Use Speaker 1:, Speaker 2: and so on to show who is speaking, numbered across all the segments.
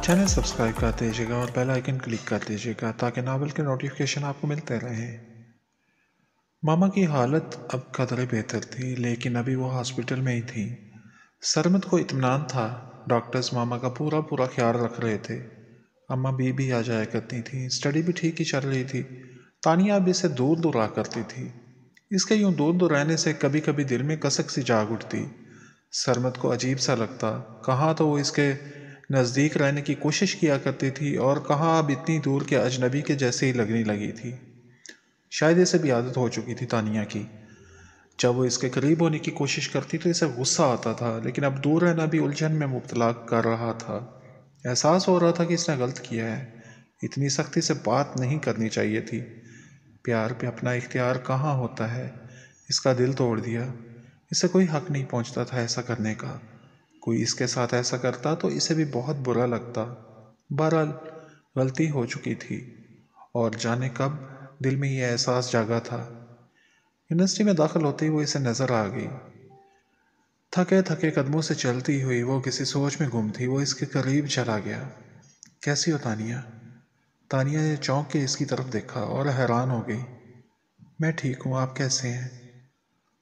Speaker 1: Channel subscribe کر دیجیے گا اور بیل آئکن کلک کر دیجیے گا تاکہ ناول کے نوٹیفیکیشن آپ کو ملتے رہیں۔ ماما کی حالت اب قدرے بہتر تھی، لیکن ابھی وہ ہاسپٹل میں ہی تھی۔ سرمد کو اطمینان تھا، ڈاکٹرز ماما کا پورا خیال رکھ رہے تھے۔ اماں بھی آ جایا کرتی تھیں، اسٹڈی بھی ٹھیک ہی چل رہی تھی۔ تانیہ اب اسے دور دور آ کرتی تھی۔ اس کے یوں دور دور رہنے سے کبھی کبھی دل میں کسک سی جاگ اٹھتی۔ سرمد کو عجیب سا لگتا، کہاں تو وہ اس کے نزدیک رہنے کی کوشش کیا کرتی تھی اور کہاں اب اتنی دور کے اجنبی کے جیسے ہی لگنے لگی تھی۔ شاید اسے بھی عادت ہو چکی تھی تانیہ کی۔ جب وہ اس کے قریب ہونے کی کوشش کرتی تو اسے غصہ آتا تھا، لیکن اب دور رہنا بھی الجھن میں مبتلا کر رہا تھا۔ احساس ہو رہا تھا کہ اس نے غلط کیا ہے، اتنی سختی سے بات نہیں کرنی چاہیے تھی۔ پیار پہ اپنا اختیار کہاں ہوتا ہے، اس کا دل توڑ دیا۔ اسے کوئی حق نہیں پہنچتا تھا ایسا کرنے کا۔ کوئی اس کے ساتھ ایسا کرتا تو اسے بھی بہت برا لگتا۔ بہرحال غلطی ہو چکی تھی، اور جانے کب دل میں یہ احساس جاگا تھا۔ یونیورسٹی میں داخل ہوتے ہی وہ اسے نظر آ گئی۔ تھکے قدموں سے چلتی ہوئی وہ کسی سوچ میں گم تھی۔ وہ اس کے قریب چلا گیا۔ کیسی ہو تانیہ؟ تانیہ نے چونک کے اس کی طرف دیکھا اور حیران ہو گئی۔ میں ٹھیک ہوں، آپ کیسے ہیں؟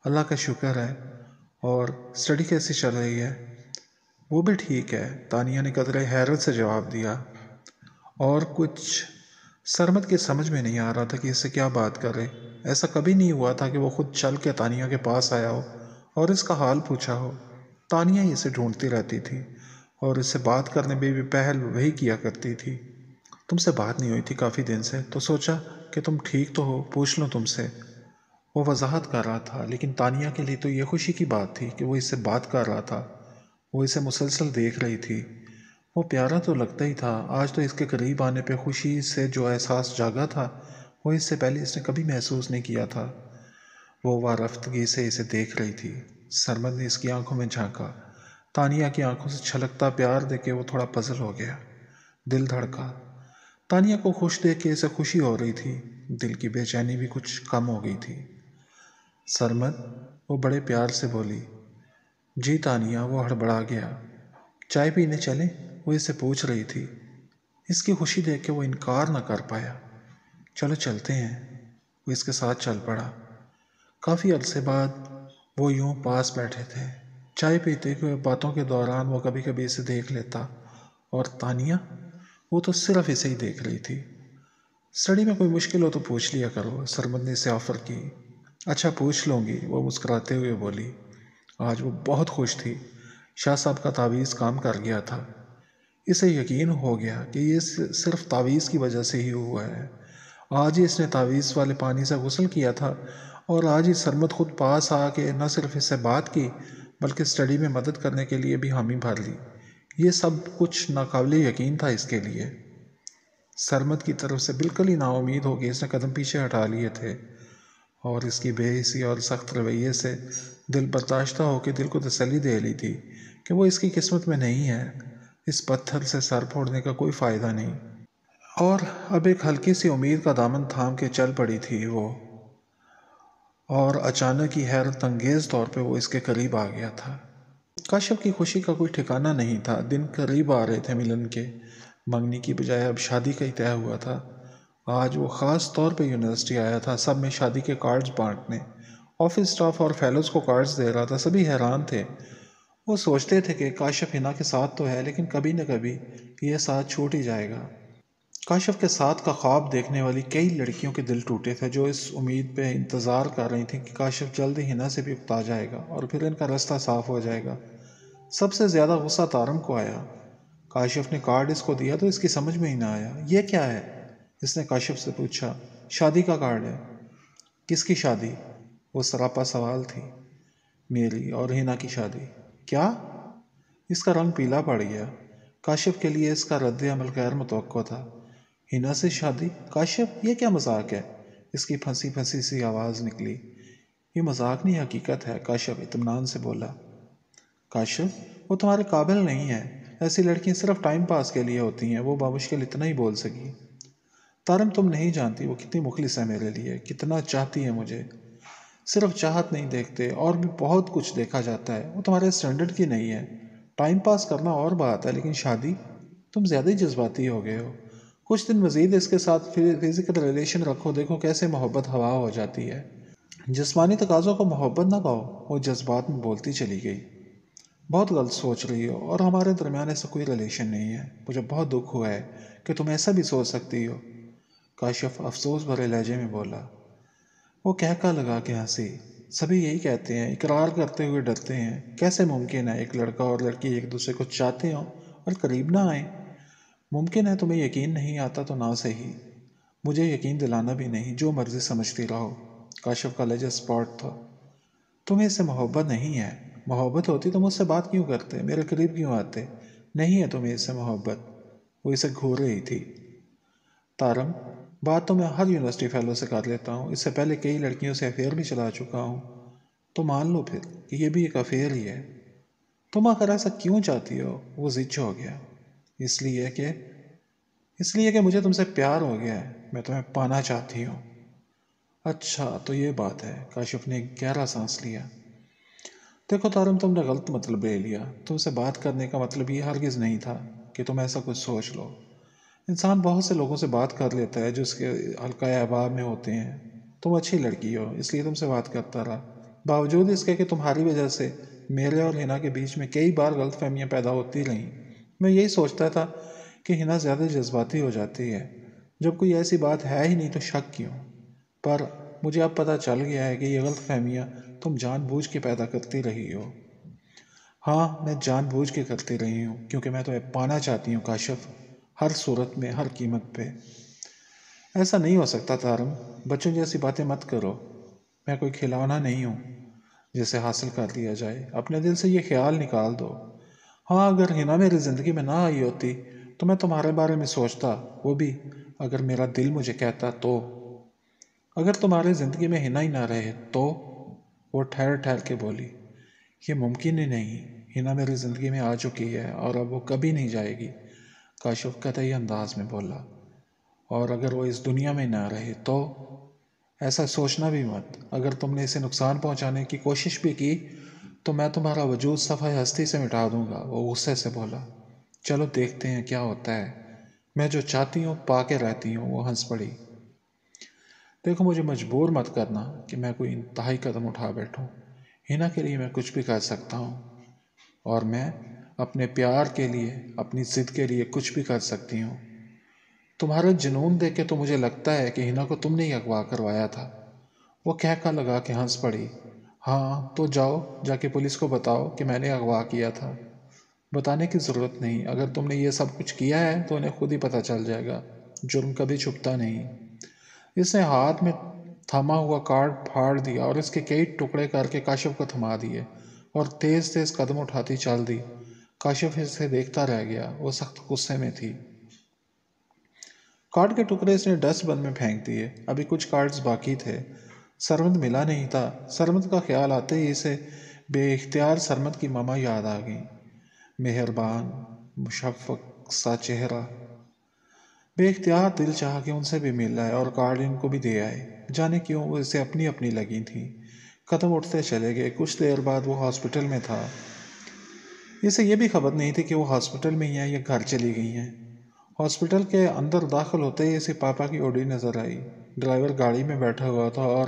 Speaker 1: اللہ کا شکر ہے۔ اور اسٹڈی کیسی چل رہی ہے؟ وہ بھی ٹھیک ہے، تانیہ نے قدرے حیرت سے جواب دیا۔ اور کچھ سرمد کی سمجھ میں نہیں آ رہا تھا کہ اس سے کیا بات کرے۔ ایسا کبھی نہیں ہوا تھا کہ وہ خود چل کے تانیہ کے پاس آیا ہو اور اس کا حال پوچھا ہو۔ تانیہ ہی اسے ڈھونڈتی رہتی تھی اور اس سے بات کرنے میں بھی پہل وہی کیا کرتی تھی۔ تم سے بات نہیں ہوئی تھی کافی دن سے، تو سوچا کہ تم ٹھیک تو ہو، پوچھ لوں تم سے۔ وہ وضاحت کر رہا تھا، لیکن تانیہ کے لیے تو یہ خوشی کی بات تھی کہ وہ اس سے بات کر رہا تھا۔ وہ اسے مسلسل دیکھ رہی تھی۔ وہ پیارا تو لگتا ہی تھا۔ آج تو اس کے قریب آنے پہ خوشی سے جو احساس جاگا تھا وہ اس سے پہلے اس نے کبھی محسوس نہیں کیا تھا۔ وہ وارفتگی سے اسے دیکھ رہی تھی۔ سرمد نے اس کی آنکھوں میں جھانکا۔ تانیہ کی آنکھوں سے چھلکتا پیار دیکھ کے وہ تھوڑا پزل ہو گیا۔ دل دھڑکا۔ تانیہ کو خوش دیکھ کے اسے خوشی ہو رہی تھی، دل کی بے چینی بھی کچھ کم ہو گئی تھی۔ سرمد، وہ بڑے پیار سے بولی۔ جی تانیہ، وہ ہڑبڑا گیا۔ چائے پینے چلیں؟ وہ اسے پوچھ رہی تھی۔ اس کی خوشی دیکھ کے وہ انکار نہ کر پایا۔ چلو چلتے ہیں۔ وہ اس کے ساتھ چل پڑا۔ کافی عرصے بعد وہ یوں پاس بیٹھے تھے۔ چائے پیتے ہوئے باتوں کے دوران وہ کبھی کبھی اسے دیکھ لیتا، اور تانیہ، وہ تو صرف اسے ہی دیکھ رہی تھی۔ اسٹڈی میں کوئی مشکل ہو تو پوچھ لیا کرو، سرمد نے اسے آفر کی۔ اچھا پوچھ لوں گی، وہ مسکراتے ہوئے بولی۔ آج وہ بہت خوش تھی۔ شاہ صاحب کا تعویذ کام کر گیا تھا۔ اسے یقین ہو گیا کہ یہ صرف تعویذ کی وجہ سے ہی ہوا ہے۔ آج ہی اس نے تعویذ والے پانی سے غسل کیا تھا، اور آج ہی سرمد خود پاس آ کے نہ صرف اس سے بات کی بلکہ اسٹڈی میں مدد کرنے کے لیے بھی حامی بھر لی۔ یہ سب کچھ ناقابل یقین تھا اس کے لیے۔ سرمد کی طرف سے بالکل ہی نا امید ہو کے اس نے قدم پیچھے ہٹا لیے تھے، اور اس کی بے حسی اور سخت رویے سے دل برداشتہ ہو کے دل کو تسلی دے لی تھی کہ وہ اس کی قسمت میں نہیں ہے۔ اس پتھر سے سر پھوڑنے کا کوئی فائدہ نہیں۔ اور اب ایک ہلکی سی امید کا دامن تھام کے چل پڑی تھی وہ، اور اچانک ہی حیرت انگیز طور پہ وہ اس کے قریب آ گیا تھا۔ کاشف کی خوشی کا کوئی ٹھکانہ نہیں تھا۔ دن قریب آ رہے تھے ملن کے۔ منگنی کی بجائے اب شادی کا ہی طے ہوا تھا۔ آج وہ خاص طور پہ یونیورسٹی آیا تھا سب میں شادی کے کارڈز بانٹنے۔ آفس سٹاف اور فیلوز کو کارڈز دے رہا تھا۔ سبھی حیران تھے۔ وہ سوچتے تھے کہ کاشف ہنا کے ساتھ تو ہے، لیکن کبھی نہ کبھی یہ ساتھ چھوٹ ہی جائے گا۔ کاشف کے ساتھ کا خواب دیکھنے والی کئی لڑکیوں کے دل ٹوٹے تھے، جو اس امید پہ انتظار کر رہی تھیں کہ کاشف جلد ہی ہنا سے بھی اکتا جائے گا اور پھر ان کا راستہ صاف ہو جائے گا۔ سب سے زیادہ غصہ تارم کو آیا۔ کاشف نے کارڈ اس کو دیا تو اس کی سمجھ میں ہی نہ آیا۔ یہ کیا ہے؟ اس نے کاشف سے پوچھا۔ شادی کا کارڈ ہے۔ کس کی شادی؟ وہ سراپا سوال تھی۔ میری اور ہنا کی شادی۔ کیا؟ اس کا رنگ پیلا پڑ گیا۔ کاشف کے لیے اس کا رد عمل غیر متوقع تھا۔ ہنا سے شادی؟ کاشف، یہ کیا مذاق ہے؟ اس کی پھنسی پھنسی سی آواز نکلی۔ یہ مذاق نہیں، حقیقت ہے، کاشف اطمینان سے بولا۔ کاشف، وہ تمہارے قابل نہیں ہے۔ ایسی لڑکیاں صرف ٹائم پاس کے لیے ہوتی ہیں۔ وہ بامشکل اتنا ہی بول سکی۔ تارم، تم نہیں جانتی وہ کتنی مخلص ہے میرے لیے، کتنا چاہتی ہے مجھے۔ صرف چاہت نہیں دیکھتے، اور بھی بہت کچھ دیکھا جاتا ہے۔ وہ تمہارے اسٹینڈرڈ کی نہیں ہے۔ ٹائم پاس کرنا اور بات ہے، لیکن شادی؟ تم زیادہ ہی جذباتی ہو گئے ہو. کچھ دن مزید اس کے ساتھ فزیکل ریلیشن رکھو، دیکھو کیسے محبت ہوا ہو جاتی ہے. جسمانی تقاضوں کو محبت نہ کہو. وہ جذبات میں بولتی چلی گئی. بہت غلط سوچ رہی ہو، اور ہمارے درمیان ایسا کوئی ریلیشن نہیں ہے. مجھے بہت دکھ ہوا ہے کہ تم ایسا بھی سوچ سکتی ہو. کاشف افسوس بھرے لہجے میں بولا. وہ کہکا لگا کے ہنسی. سبھی یہی کہتے ہیں، اقرار کرتے ہوئے ڈرتے ہیں. کیسے ممکن ہے ایک لڑکا اور لڑکی ایک دوسرے کو چاہتے ہوں اور قریب نہ آئیں؟ ممکن ہے. تمہیں یقین نہیں آتا تو نہ صحیح، مجھے یقین دلانا بھی نہیں. جو مرضی سمجھتی رہو. کاشف کا لہجہ اسپاٹ تھا. تمہیں اس سے محبت نہیں ہے. محبت ہوتی تو مجھ سے بات کیوں کرتے، میرے قریب کیوں آتے؟ نہیں ہے تمہیں اس سے محبت. وہ اسے گھور رہی تھی. تارم، بات تو میں ہر یونیورسٹی فیلو سے کر لیتا ہوں. اس سے پہلے کئی لڑکیوں سے افیئر بھی چلا چکا ہوں. تو مان لو پھر کہ یہ بھی ایک افیئر ہی ہے. تم آخر ایسا کیوں چاہتی ہو؟ وہ زچ ہو گیا. اس لیے کہ مجھے تم سے پیار ہو گیا ہے. میں تمہیں پانا چاہتی ہوں. اچھا تو یہ بات ہے. کاشف نے ایک گہرا سانس لیا. دیکھو تارم، تم نے غلط مطلب لے لیا. تم سے بات کرنے کا مطلب یہ ہرگز نہیں تھا کہ تم ایسا کچھ سوچ لو. انسان بہت سے لوگوں سے بات کر لیتا ہے جو اس کے حلقہ احباب میں ہوتے ہیں. تم اچھی لڑکی ہو، اس لیے تم سے بات کرتا رہا. باوجود اس کے کہ تمہاری وجہ سے میرے اور ہنا کے بیچ میں کئی بار غلط فہمیاں پیدا ہوتی رہیں. میں یہی سوچتا تھا کہ ہنا زیادہ جذباتی ہو جاتی ہے. جب کوئی ایسی بات ہے ہی نہیں تو شک کیوں؟ پر مجھے اب پتہ چل گیا ہے کہ یہ غلط فہمیاں تم جان بوجھ کے پیدا کرتی رہی ہو. ہاں، میں جان بوجھ کے کرتی رہی ہوں، کیونکہ میں تمہیں پانا چاہتی ہوں کاشف، ہر صورت میں، ہر قیمت پہ. ایسا نہیں ہو سکتا تارم. بچوں جیسی باتیں مت کرو. میں کوئی کھلونا نہیں ہوں جسے حاصل کر لیا جائے. اپنے دل سے یہ خیال نکال دو. ہاں، اگر ہنا میری زندگی میں نہ آئی ہوتی تو میں تمہارے بارے میں سوچتا، وہ بھی اگر میرا دل مجھے کہتا تو. اگر تمہاری زندگی میں ہنا ہی نہ رہے تو؟ وہ ٹھہر ٹھہر کے بولی. یہ ممکن ہی نہیں. ہنا میری زندگی میں آ چکی ہے اور اب وہ کبھی نہیں جائے گی. کاشف قطعی انداز میں بولا. اور اگر وہ اس دنیا میں نہ رہے تو؟ ایسا سوچنا بھی مت. اگر تم نے اسے نقصان پہنچانے کی کوشش بھی کی تو میں تمہارا وجود صفحہ ہستی سے مٹا دوں گا. وہ غصے سے بولا. چلو دیکھتے ہیں کیا ہوتا ہے. میں جو چاہتی ہوں پا کے رہتی ہوں. وہ ہنس پڑی. دیکھو، مجھے مجبور مت کرنا کہ میں کوئی انتہائی قدم اٹھا بیٹھوں. ہنا کے لیے میں کچھ بھی کر سکتا ہوں، اور میں اپنے پیار کے لیے، اپنی ضد کے لیے کچھ بھی کر سکتی ہوں. تمہارا جنون دیکھ کے تو مجھے لگتا ہے کہ ہنا کو تم نے ہی اغوا کروایا تھا. وہ کہکا لگا کے ہنس پڑی. ہاں تو جاؤ، جا کے پولیس کو بتاؤ کہ میں نے اغوا کیا تھا. بتانے کی ضرورت نہیں. اگر تم نے یہ سب کچھ کیا ہے تو انہیں خود ہی پتہ چل جائے گا. جرم کبھی چھپتا نہیں. اس نے ہاتھ میں تھما ہوا کارڈ پھاڑ دیا اور اس کے کئی ٹکڑے کر کے کاشف کو تھما دیے اور تیز تیز قدم اٹھاتی چل دی. کاشف اسے دیکھتا رہ گیا. وہ سخت غصے میں تھی. کارڈ کے ٹکڑے اس نے ڈسٹ بن میں پھینک دیے. ابھی کچھ کارڈز باقی تھے. سرمد ملا نہیں تھا. سرمد کا خیال آتے ہی اسے بے اختیار سرمد کی ماما یاد آ گئی. مہربان، مشفق سا چہرہ. بے اختیار دل چاہا کہ ان سے بھی مل آئے اور کارڈ ان کو بھی دے آئے. جانے کیوں وہ اسے اپنی اپنی لگی تھیں. قدم اٹھتے چلے گئے. کچھ دیر بعد وہ ہاسپٹل میں تھا. اسے یہ بھی خبر نہیں تھی کہ وہ ہاسپٹل میں ہی ہیں یا گھر چلی گئی ہیں. ہاسپٹل کے اندر داخل ہوتے ہی اسے پاپا کی اوڈی نظر آئی. ڈرائیور گاڑی میں بیٹھا ہوا تھا اور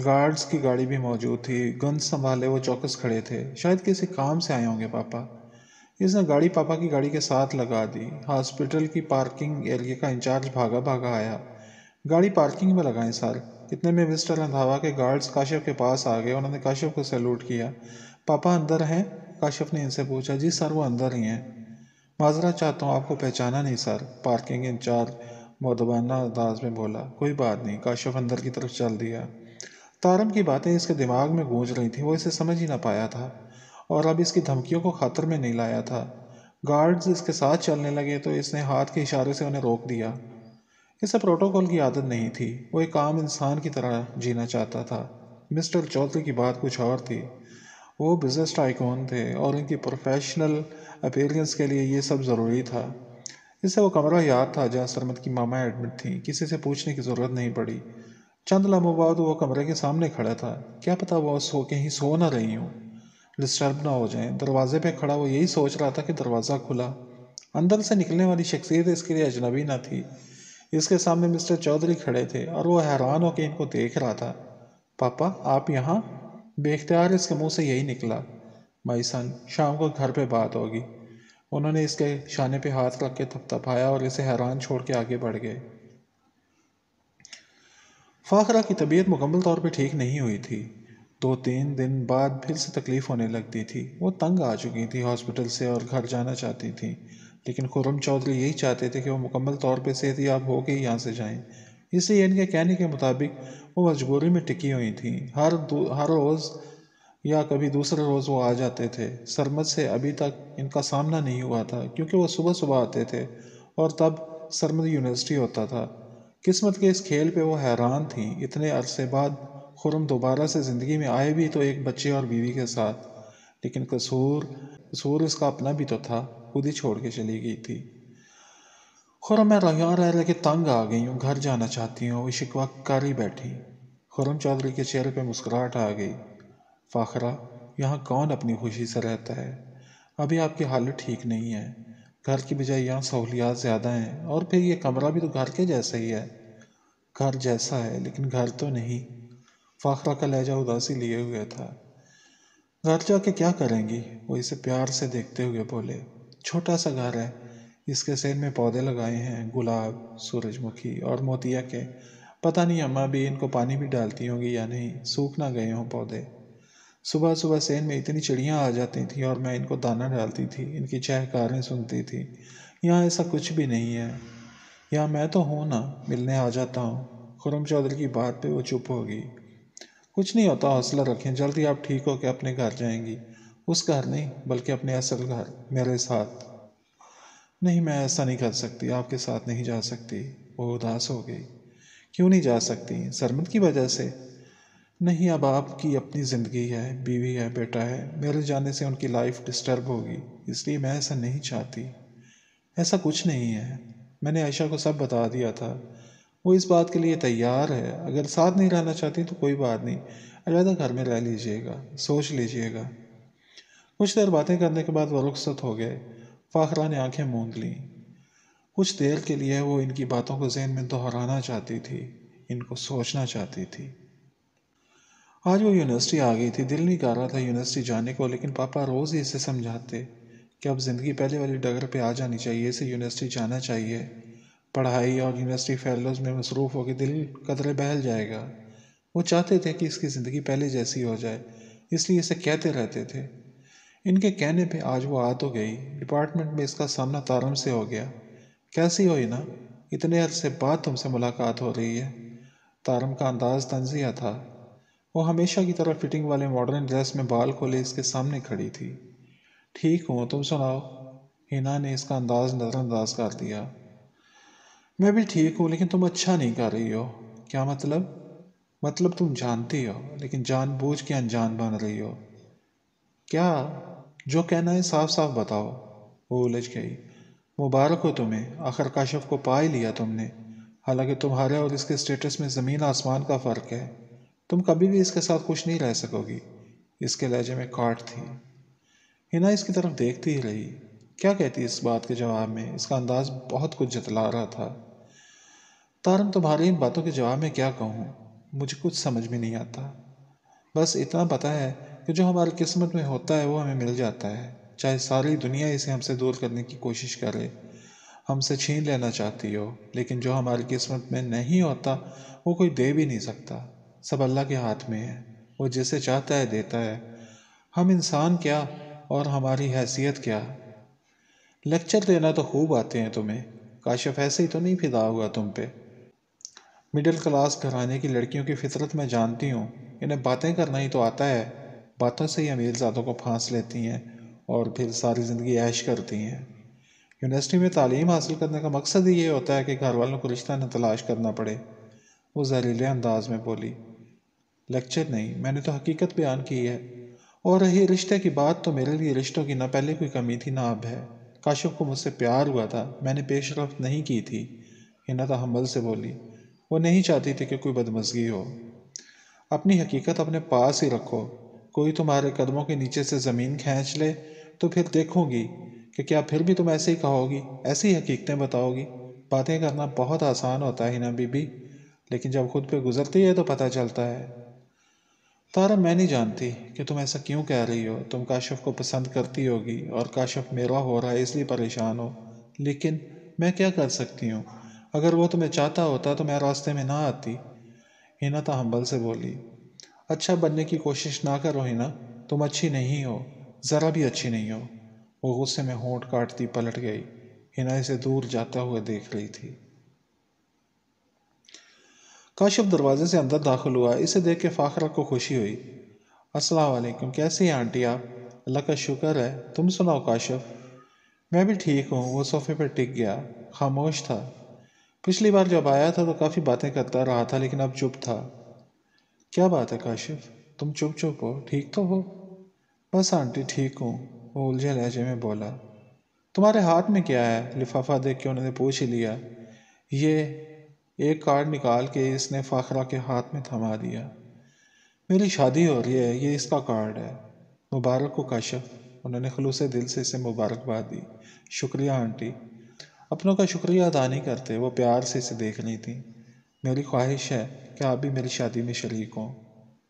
Speaker 1: گارڈز کی گاڑی بھی موجود تھی. گن سنبھالے وہ چوکس کھڑے تھے. شاید کسی کام سے آئے ہوں گے پاپا. اس نے گاڑی پاپا کی گاڑی کے ساتھ لگا دی. ہاسپٹل کی پارکنگ ایریا کا انچارج بھاگا بھاگا آیا. گاڑی پارکنگ میں لگائیں سر. اتنے میں مسٹر رندھاوا کے گارڈز کاشف کے پاس آ گئے. انہوں نے کاشف کو سیلوٹ کیا. پاپا اندر ہیں؟ کاشف نے ان سے پوچھا. جی سر، وہ اندر ہی ہیں. معذرت چاہتا ہوں، آپ کو پہچانا نہیں سر. پارکنگ انچارج مؤدبانہ انداز میں بولا. کوئی بات نہیں. کاشف اندر کی طرف چل دیا. تارم کی باتیں اس کے دماغ میں گونج رہی تھیں. وہ اسے سمجھ ہی نہ پایا تھا اور اب اس کی دھمکیوں کو خاطر میں نہیں لایا تھا. گارڈز اس کے ساتھ چلنے لگے تو اس نے ہاتھ کے اشارے سے انہیں روک دیا. اسے پروٹوکول کی عادت نہیں تھی. وہ ایک عام انسان کی طرح جینا چاہتا تھا. مسٹر چودھری کی بات کچھ اور تھی. وہ بزنس ٹائکون تھے اور ان کی پروفیشنل اپیرنس کے لیے یہ سب ضروری تھا. اسے وہ کمرہ یاد تھا جہاں سرمد کی ماما ایڈمٹ تھیں. کسی سے پوچھنے کی ضرورت نہیں پڑی. چند لمحوں بعد وہ کمرے کے سامنے کھڑا تھا. کیا پتا وہ کہیں سو نہ رہی ہوں، ڈسٹرب نہ ہو جائیں. دروازے پہ کھڑا وہ یہی سوچ رہا تھا کہ دروازہ کھلا اندر سے نکلنے والی شخصیت اس کے لیے اجنبی نہ تھی۔ اس کے سامنے مسٹر چودھری کھڑے تھے اور وہ حیران ہو کے ان کو دیکھ رہا تھا۔ پاپا آپ یہاں؟ بے اختیار اس کے منہ سے یہی نکلا۔ مائی سن، شام کو گھر پہ بات ہوگی۔ انہوں نے اس کے شانے پہ ہاتھ رکھ کے تھپتھپایا اور اسے حیران چھوڑ کے آگے بڑھ گئے۔ فاخرہ کی طبیعت مکمل طور پہ ٹھیک نہیں ہوئی تھی۔ 2-3 دن بعد پھر سے تکلیف ہونے لگتی تھی۔ وہ تنگ آ چکی تھی ہاسپٹل سے اور گھر جانا چاہتی تھی، لیکن خرم چودھری یہی چاہتے تھے کہ وہ مکمل طور پہ صحت یاب ہو کے یہاں سے جائیں۔ اس لیے ان کے کہنے کے مطابق وہ مجبوری میں ٹکی ہوئی تھیں۔ ہر روز یا کبھی دوسرے روز وہ آ جاتے تھے۔ سرمد سے ابھی تک ان کا سامنا نہیں ہوا تھا، کیونکہ وہ صبح صبح آتے تھے اور تب سرمد یونیورسٹی ہوتا تھا۔ قسمت کے اس کھیل پہ وہ حیران تھیں۔ اتنے عرصے بعد خرم دوبارہ سے زندگی میں آئے بھی تو ایک بچے اور بیوی کے ساتھ، لیکن قصور اس کا اپنا بھی تو تھا، خود ہی چھوڑ کے چلی گئی تھی۔ خرم میں یہاں رہ کے تنگ آ گئی ہوں، گھر جانا چاہتی ہوں، وہ شکوہ کر ہی بیٹھی۔ خرم چودھری کے چہرے پہ مسکراہٹ آ گئی۔ فاخرہ، یہاں کون اپنی خوشی سے رہتا ہے؟ ابھی آپ کی حالت ٹھیک نہیں ہے۔ گھر کی بجائے یہاں سہولیات زیادہ ہیں، اور پھر یہ کمرہ بھی تو گھر کے جیسا ہی ہے۔ گھر جیسا ہے لیکن گھر تو نہیں۔ فاخرہ کا لہجہ اداسی لیے ہوئے تھا۔ گھر جا کے کیا کریں گی؟ وہ اسے پیار سے دیکھتے ہوئے بولے۔ چھوٹا سا گھر ہے، اس کے سین میں پودے لگائے ہیں، گلاب، سورج مکھی اور موتیا کے۔ پتہ نہیں اماں بھی ان کو پانی بھی ڈالتی ہوں گی یا نہیں، سوکھ نہ گئے ہوں پودے۔ صبح صبح سین میں اتنی چڑیاں آ جاتی تھیں اور میں ان کو دانہ ڈالتی تھی، ان کی چہکاریں سنتی تھی۔ یہاں ایسا کچھ بھی نہیں ہے۔ یہاں میں تو ہوں نا، ملنے آ جاتا ہوں۔ خرم چودھری کی بات پہ وہ چپ ہو گئی۔ کچھ نہیں ہوتا، حوصلہ رکھیں، جلدی آپ ٹھیک ہو کے اپنے گھر جائیں گی۔ اس گھر نہیں بلکہ اپنے اصل گھر، میرے ساتھ۔ نہیں، میں ایسا نہیں کر سکتی، آپ کے ساتھ نہیں جا سکتی۔ وہ اداس ہو گئی۔ کیوں نہیں جا سکتی؟ سرمد کی وجہ سے؟ نہیں، اب آپ کی اپنی زندگی ہے، بیوی ہے، بیٹا ہے، میرے جانے سے ان کی لائف ڈسٹرب ہوگی، اس لیے میں ایسا نہیں چاہتی۔ ایسا کچھ نہیں ہے، میں نے عائشہ کو سب بتا دیا تھا، وہ اس بات کے لیے تیار ہے۔ اگر ساتھ نہیں رہنا چاہتی تو کوئی بات نہیں، علیحدہ گھر میں رہ لیجئے گا، سوچ لیجئے گا۔ کچھ دیر باتیں کرنے کے بعد وہ رخصت ہو گئے۔ فاخرہ نے آنکھیں موند لیں۔ کچھ دیر کے لیے وہ ان کی باتوں کو ذہن میں دہرانا چاہتی تھی، ان کو سوچنا چاہتی تھی۔ آج وہ یونیورسٹی آ گئی تھی۔ دل نہیں کر رہا تھا یونیورسٹی جانے کو، لیکن پاپا روز ہی اسے سمجھاتے کہ اب زندگی پہلے والی ڈگر پہ آ جانی چاہیے، اسے یونیورسٹی جانا چاہیے۔ پڑھائی اور یونیورسٹی فیلوز میں مصروف ہو کے دل قدرے بہل جائے گا۔ وہ چاہتے تھے کہ اس کی زندگی پہلے جیسی ہو جائے، اس لیے اسے کہتے رہتے تھے۔ ان کے کہنے پہ آج وہ آ تو گئی۔ ڈپارٹمنٹ میں اس کا سامنا تارم سے ہو گیا۔ کیسی ہوئی نا؟ اتنے عرصے بعد تم سے ملاقات ہو رہی ہے۔ تارم کا انداز طنزیہ تھا۔ وہ ہمیشہ کی طرح فٹنگ والے ماڈرن ڈریس میں بال کھولے اس کے سامنے کھڑی تھی۔ ٹھیک ہوں، تم سناؤ؟ ہینا نے اس کا انداز نظر انداز کر دیا۔ میں بھی ٹھیک ہوں، لیکن تم اچھا نہیں کر رہی ہو۔ کیا مطلب؟ مطلب تم جانتی ہو، لیکن جان بوجھ کے انجان بن رہی ہو۔ کیا؟ جو کہنا ہے صاف صاف بتاؤ۔ وہ الجھ گئی۔ مبارک ہو تمہیں، آخر کاشف کو پا ہی لیا تم نے، حالانکہ تمہارے اور اس کے اسٹیٹس میں زمین آسمان کا فرق ہے۔ تم کبھی بھی اس کے ساتھ خوش نہیں رہ سکو گی۔ اس کے لہجے میں کاٹ تھی۔ ہنا اس کی طرف دیکھتی ہی رہی۔ کیا کہتی اس بات کے جواب میں؟ اس کا انداز بہت کچھ جتلا رہا تھا۔ تارم، تمہاری ان باتوں کے جواب میں کیا کہوں؟ مجھے کچھ سمجھ میں نہیں آتا۔ بس اتنا پتا ہے کہ جو ہماری قسمت میں ہوتا ہے وہ ہمیں مل جاتا ہے، چاہے ساری دنیا اسے ہم سے دور کرنے کی کوشش کرے، ہم سے چھین لینا چاہتی ہو، لیکن جو ہماری قسمت میں نہیں ہوتا وہ کوئی دے بھی نہیں سکتا۔ سب اللہ کے ہاتھ میں ہے، وہ جسے چاہتا ہے دیتا ہے۔ ہم انسان کیا اور ہماری حیثیت کیا؟ لیکچر دینا تو خوب آتے ہیں تمہیں، کاشف ایسے ہی تو نہیں فدا ہوا تم پہ۔ مڈل کلاس گھرانے کی لڑکیوں کی فطرت میں جانتی ہوں، انہیں باتیں کرنا ہی تو آتا ہے، باتوں سے ہی امیر زادوں کو پھانس لیتی ہیں اور پھر ساری زندگی عیش کرتی ہیں۔ یونیورسٹی میں تعلیم حاصل کرنے کا مقصد ہی یہ ہوتا ہے کہ گھر والوں کو رشتہ نہ تلاش کرنا پڑے۔ وہ زہریلے انداز میں بولی۔ لیکچر نہیں، میں نے تو حقیقت بیان کی ہے۔ اور رہی رشتے کی بات، تو میرے لیے رشتوں کی نہ پہلے کوئی کمی تھی نہ اب ہے۔ کاشف کو مجھ سے پیار ہوا تھا، میں نے پیش رفت نہیں کی تھی۔ ہنا تحمل سے بولی۔ وہ نہیں چاہتی تھی کہ کوئی بدمزگی ہو۔ اپنی حقیقت اپنے پاس ہی رکھو، کوئی تمہارے قدموں کے نیچے سے زمین کھینچ لے تو پھر دیکھوں گی کہ کیا پھر بھی تم ایسے ہی کہو گی، ایسی حقیقتیں بتاؤ گی؟ باتیں کرنا بہت آسان ہوتا ہے نا بی بی، لیکن جب خود پہ گزرتی ہے تو پتہ چلتا ہے۔ تارا، میں نہیں جانتی کہ تم ایسا کیوں کہہ رہی ہو۔ تم کاشف کو پسند کرتی ہوگی اور کاشف میرا ہو رہا ہے اس لیے پریشان ہو، لیکن میں کیا کر سکتی ہوں؟ اگر وہ تمہیں چاہتا ہوتا تو میں راستے میں نہ آتی۔ ہینا تحمل سے بولی۔ اچھا بننے کی کوشش نہ کرو ہینا، تم اچھی نہیں ہو، ذرا بھی اچھی نہیں ہو۔ وہ غصے میں ہونٹ کاٹتی پلٹ گئی۔ ہینا اسے دور جاتا ہوا دیکھ رہی تھی۔ کاشف دروازے سے اندر داخل ہوا۔ اسے دیکھ کے فاخرہ کو خوشی ہوئی۔ السلام علیکم، کیسی ہیں آنٹی آپ؟ اللہ کا شکر ہے، تم سناؤ کاشف؟ میں بھی ٹھیک ہوں۔ وہ صوفے پہ ٹک گیا، خاموش تھا۔ پچھلی بار جب آیا تھا تو کافی باتیں کرتا رہا تھا، لیکن اب چپ تھا۔ کیا بات ہے کاشف، تم چپ ہو؟ ٹھیک تو ہو؟ بس آنٹی ٹھیک ہوں، وہ الجھے لہجے میں بولا۔ تمہارے ہاتھ میں کیا ہے؟ لفافہ دیکھ کے انہوں نے پوچھ ہی لیا۔ یہ ایک کارڈ نکال کے اس نے فاخرہ کے ہاتھ میں تھما دیا۔ میری شادی ہو رہی ہے، یہ اس کا کارڈ ہے۔ مبارک ہو کاشف، انہوں نے خلوص دل سے اسے مبارکباد دی۔ شکریہ آنٹی۔ اپنوں کا شکریہ ادا نہیں کرتے، وہ پیار سے اسے دیکھ رہی تھی۔ میری خواہش ہے کہ آپ بھی میری شادی میں شریک ہوں۔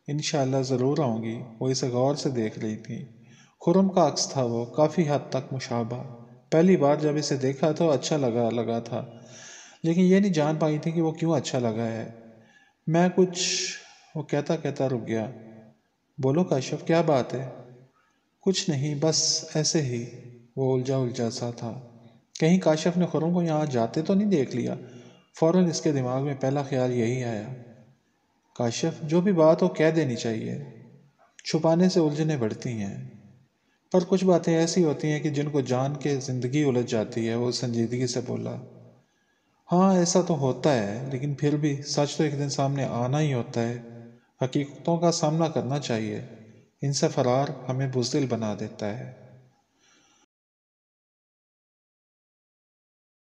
Speaker 1: انشاءاللہ ضرور آؤں گی۔ وہ اسے غور سے دیکھ رہی تھی۔ خرم کا عکس تھا وہ، کافی حد تک مشابہ۔ پہلی بار جب اسے دیکھا تو اچھا لگا تھا، لیکن یہ نہیں جان پائی تھی کہ وہ کیوں اچھا لگا ہے۔ میں کچھ، وہ کہتا رک گیا۔ بولو کاشف، کیا بات ہے؟ کچھ نہیں، بس ایسے ہی۔ وہ الجھا سا تھا۔ کہیں کاشف نے خرم کو یہاں جاتے تو نہیں دیکھ لیا؟ فوراً اس کے دماغ میں پہلا خیال یہی آیا۔ کاشف، جو بھی بات ہو کہہ دینی چاہیے، چھپانے سے الجھنیں بڑھتی ہیں۔ پر کچھ باتیں ایسی ہوتی ہیں کہ جن کو جان کے زندگی الجھ جاتی ہے۔ وہ سنجیدگی سے بولا۔ ہاں ایسا تو ہوتا ہے، لیکن پھر بھی سچ تو ایک دن سامنے آنا ہی ہوتا ہے۔ حقیقتوں کا سامنا کرنا چاہیے، ان سے فرار ہمیں بزدل بنا دیتا ہے۔